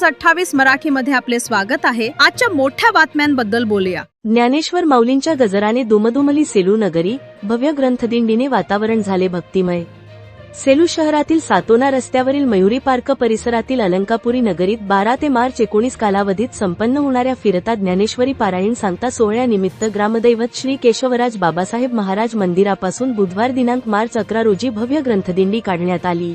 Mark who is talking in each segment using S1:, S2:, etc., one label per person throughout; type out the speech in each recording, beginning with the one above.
S1: 2528 मराठीमध्ये आपले स्वागत आहे। आजच्या मोठ्या बातम्यांबद्दल बोलूया।
S2: ज्ञानेश्वर माऊलींच्या गजराने दुमदुमली सेलू नगरी, भव्य ग्रंथदिंडीने वातावरण झाले भक्तिमय। सेलू शहरातील सातोना रस्त्यावरील मयुरी पार्क परिसरातील अलंकापुरी नगरीत 12 ते मार्च 19 कालावधीत संपन्न होणाऱ्या फिरता ज्ञानेश्वरी पारायण सांगता सोहळ्यानिमित्त ग्रामदैवत श्री केशवराज बाबासाहेब महाराज मंदिरापासून बुधवार दिनांक मार्च 11 रोजी भव्य ग्रंथदिंडी काढण्यात आली।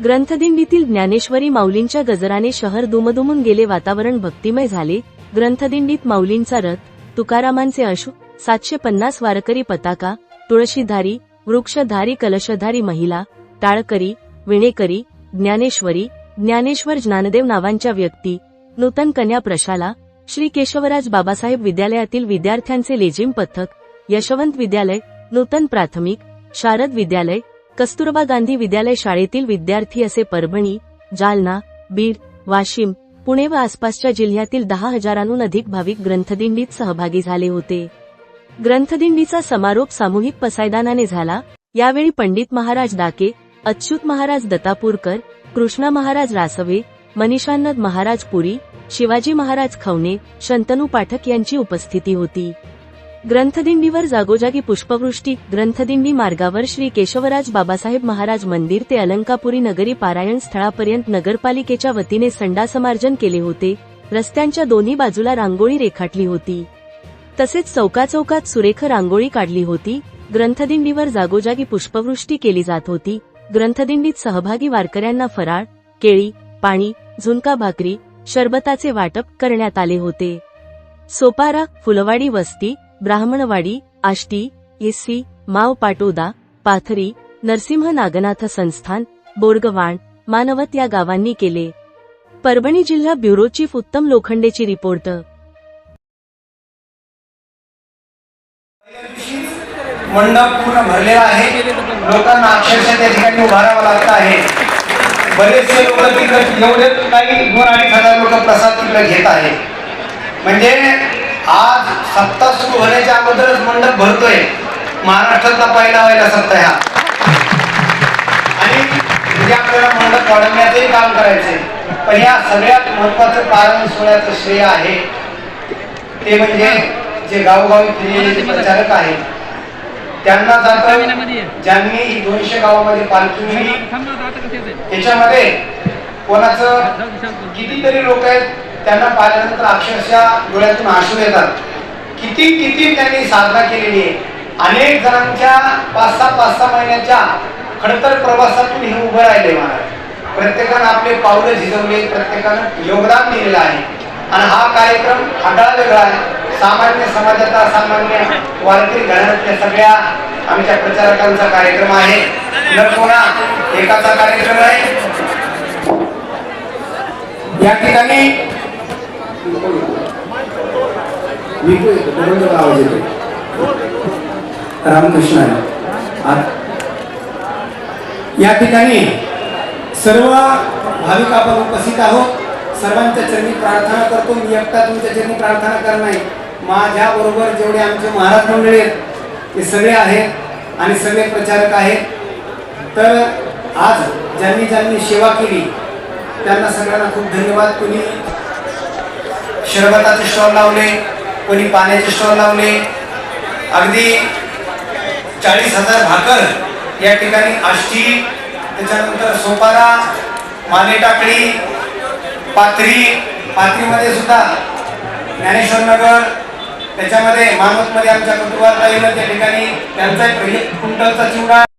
S2: ग्रंथदिंडीतील ज्ञानेश्वरी माऊलींच्या गजराने शहर दुमदुमून गेले, वातावरण भक्तिमय झाले। ग्रंथदिंडीत माऊलींचा रथ, तुकारामांचे अश्व, 750 वारकरी पताका, तुळशीधारी, वृक्षधारी, कलशधारी महिला, टाळकरी, विणेकरी, ज्ञानेश्वरी, ज्ञानेश्वर, ज्ञानदेव नावांच्या व्यक्ती, नूतन कन्या प्रशाला, श्री केशवराज बाबासाहेब विद्यालयातील विद्यार्थ्यांचे लेझिम पथक, यशवंत विद्यालय, नूतन प्राथमिक, शारद विद्यालय, कस्तुरबा गांधी विद्यालय शाळेतील विद्यार्थी असे परभणी, जालना, बीड, वाशिम, पुणे व आसपासच्या जिल्ह्यातील 10,000हून अधिक भाविक ग्रंथदिंडीत सहभागी झाले होते। ग्रंथदिंडीचा समारोप सामूहिक पसायदानाने झाला। यावेळी पंडित महाराज डाके, अच्युत महाराज दत्तापूरकर, कृष्णा महाराज रासवे, मनीषानंद महाराज पुरी, शिवाजी महाराज खवणे, शंतनू पाठक यांची उपस्थिती होती। ग्रंथदिंडीवर जागोजागी पुष्पवृष्टी। ग्रंथदिंडी मार्गावर श्री केशवराज बाबासाहेब महाराज मंदिर ते अलंकापुरी नगरी पारायण स्थळापर्यंत नगरपालिकेच्या वतीने संडासमार्जन केले होते। रस्त्यांच्या दोन्ही बाजूला रांगोळी रेखाटली होती, तसेच चौकाचौकात सुरेख रांगोळी काढली होती। ग्रंथदिंडीवर जागोजागी पुष्पवृष्टी केली जात होती। ग्रंथदिंडीत सहभागी वारकऱ्यांना फराळ, केळी, पाणी, झुणका भाकरी, शरबताचे वाटप करण्यात आले होते। सोपारा, फुलवाडी वस्ती, ब्राह्मणवाडी, आष्टी, येसी, माव पाटोदा, पाथरी, नरसिंह नागनाथ संस्थान, बोरगवाण, मानवत या गावांनी केले। परभणी जिल्हा ब्युरो चीफ उत्तम लोखंडेची रिपोर्ट।
S3: मंडप पूर्ण भरलेला आहे, लोकांना अक्षरशः त्या ठिकाणी उभा राहावं लागत आहे। बरेचसे लोक तिकडे एवढे काही 2-2.5 लोक प्रसाद तिकडे घेत आहे। म्हणजे आज सप्ताह सुरू होण्याच्या अगोदरच मंडप भरतोय। महाराष्ट्रातला पहिला सप्ताह हा, आणि म्हणजे आपल्याला मंडप वाढवण्याचंही काम करायचंय। पण या सगळ्यात महत्वाचं पारायण सोहळ्याचं श्रेय आहे ते म्हणजे जे गावोगावी फिरलेले प्रचारक आहेत त्यांना जातं। ज्यांनी 200 गावामध्ये पालखी नेली, त्याच्यामध्ये कोणाचं कितीतरी लोक आहेत, त्यांना पाहिल्यानंतर अक्षरशः डोळ्यातून अश्रू येतात। किती त्यांनी साधना केलेली आहे। अनेक जणांच्या 5-6 महिन्याच्या खडतर प्रवासातून हे उभं राहिले महाराज। प्रत्येकानं आपले पावलं झिजवले, प्रत्येकानं योगदान दिलेलं आहे। आणि हा कार्यक्रम आगळा वेगळा आहे। सामान्य समाजाचा, सामान्य वारकरी घराण्यातल्या सगळ्या आमच्या प्रचारकांचा कार्यक्रम आहे, न कोणा एकाचा कार्यक्रम आहे। या ठिकाणी रामकृष्ण या ठिकाणी सर्व भाविक आपण उपस्थित आहोत। सर्वांच्या चरणी प्रार्थना करतो। मी एकटा तुमच्या चरणी प्रार्थना करणार नाही, माझ्या बरोबर जेवढे आमचे महाराज मंडळी आहेत ते सगळे आहेत आणि सगळे प्रचारक आहेत। तर आज ज्यांनी सेवा केली त्यांना सगळ्यांना खूप धन्यवाद। कोणी शरबताचे स्टॉल लावले, कोणी पाण्याचे स्टॉल लावले, अगदी 40,000 भाकर या ठिकाणी आष्टी, त्याच्यानंतर सोपारा, माने टाकळी, पाथरीमध्ये सुद्धा ज्ञानेश्वर नगर, त्याच्यामध्ये मानवतमध्ये आमच्या कुटुंबात त्या ठिकाणी त्यांचा 1 क्विंटलचा चिवडा